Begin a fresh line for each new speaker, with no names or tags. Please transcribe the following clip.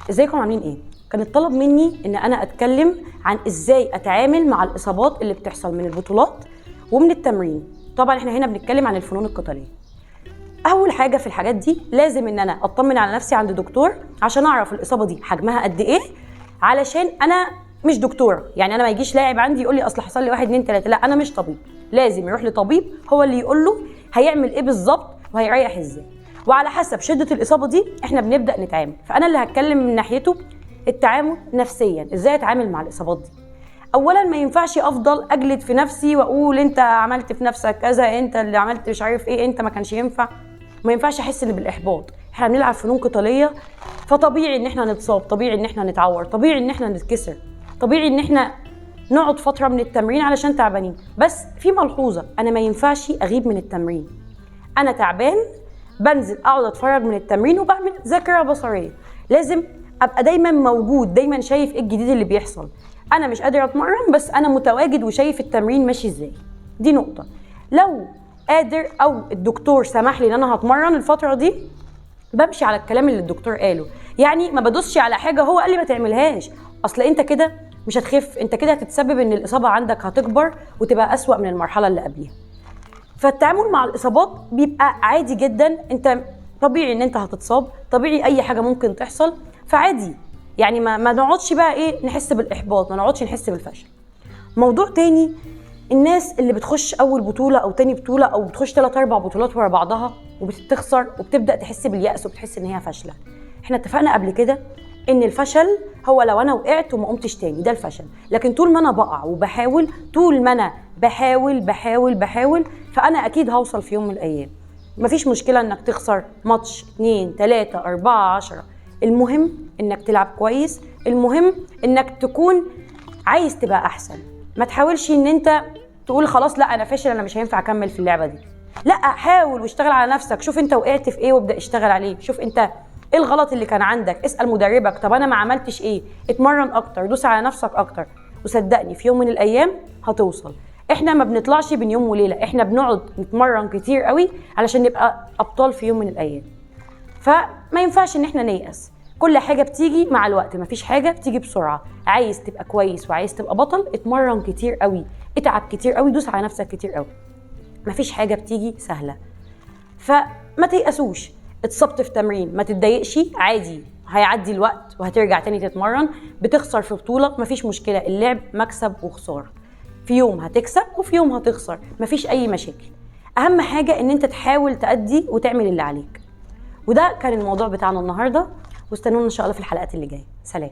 ازيكم عاملين ايه؟ كان الطلب مني ان انا اتكلم عن ازاي اتعامل مع الاصابات اللي بتحصل من البطولات ومن التمرين. طبعا احنا هنا بنتكلم عن الفنون القتاليه. اول حاجه في الحاجات دي لازم ان انا اطمن على نفسي عند دكتور عشان اعرف الاصابه دي حجمها قد ايه، علشان انا مش دكتوره. يعني انا ما يجيش لاعب عندي يقول لي اصل حصل لي 1 2 3، لا انا مش طبيب. لازم يروح لطبيب هو اللي يقول له هيعمل ايه بالظبط وهيريح ازاي، وعلى حسب شده الاصابه دي احنا بنبدا نتعامل. فانا اللي هتكلم من ناحيته التعامل نفسيا، ازاي اتعامل مع الاصابات دي. اولا ما ينفعش افضل اجلد في نفسي واقول انت عملت في نفسك كذا، انت اللي عملت مش عارف ايه، انت ما كانش ينفع. ما ينفعش احس ان بالاحباط. احنا بنلعب فنون قتاليه، فطبيعي ان احنا نتصاب، طبيعي ان احنا نتعور، طبيعي ان احنا نتكسر، طبيعي ان احنا نقعد فتره من التمرين علشان تعبانين. بس في ملحوظه، انا ما ينفعش اغيب من التمرين. انا تعبان بنزل اقعد اتفرج من التمرين وبعمل ذاكره بصريه. لازم ابقى دايما موجود، دايما شايف ايه الجديد اللي بيحصل. انا مش قادر اتمرن بس انا متواجد وشايف التمرين ماشي ازاي. دي نقطه. لو قادر او الدكتور سمح لي ان انا هتمرن الفتره دي، بمشي على الكلام اللي الدكتور قاله. يعني ما بدوسش على حاجه هو قال لي ما تعملهاش، اصل انت كده مش هتخف، انت كده هتتسبب ان الاصابه عندك هتكبر وتبقى اسوأ من المرحله اللي قبليها. فالتعامل مع الاصابات بيبقى عادي جدا. انت طبيعي ان انت هتتصاب، طبيعي اي حاجه ممكن تحصل، فعادي. يعني ما نقعدش بقى ايه نحس بالاحباط، ما نقعدش نحس بالفشل. موضوع تاني، الناس اللي بتخش اول بطوله او تاني بطوله او بتخش 3 4 بطولات ورا بعضها وبتخسر وبتبدا تحس باليأس وبتحس ان هي فاشله. احنا اتفقنا قبل كده ان الفشل هو لو انا وقعت وما قمتش تاني، ده الفشل. لكن طول ما انا بقع وبحاول، طول ما انا بحاول فانا اكيد هوصل في يوم من الايام. مفيش مشكله انك تخسر ماتش 2 3 4 10، المهم انك تلعب كويس، المهم انك تكون عايز تبقى احسن. ما تحاولش ان انت تقول خلاص لا انا فاشل، انا مش هينفع اكمل في اللعبه دي. لا، حاول واشتغل على نفسك، شوف انت وقعت في ايه وابدا اشتغل عليه. شوف انت ايه الغلط اللي كان عندك، اسال مدربك طب انا ما عملتش ايه، اتمرن اكتر، دوس على نفسك اكتر، وصدقني في يوم من الايام هتوصل. احنا ما بنطلعش بين يوم وليله، احنا بنقعد نتمرن كتير قوي علشان نبقى ابطال في يوم من الايام. فما ينفعش ان احنا نيأس. كل حاجه بتيجي مع الوقت، مفيش حاجه بتيجي بسرعه. عايز تبقى كويس وعايز تبقى بطل، اتمرن كتير قوي، اتعب كتير قوي، دوس على نفسك كتير قوي. مفيش حاجه بتيجي سهله. فما تيأسوش. اتصبت في تمرين ما تتضايقش، عادي، هيعدي الوقت وهترجع تاني تتمرن. بتخسر في بطوله مفيش مشكله، اللعب مكسب وخساره. في يوم هتكسب وفي يوم هتخسر، مفيش اي مشاكل. اهم حاجه ان انت تحاول تأدي وتعمل اللي عليك. وده كان الموضوع بتاعنا النهارده، واستنونا ان شاء الله في الحلقات اللي جايه. سلام.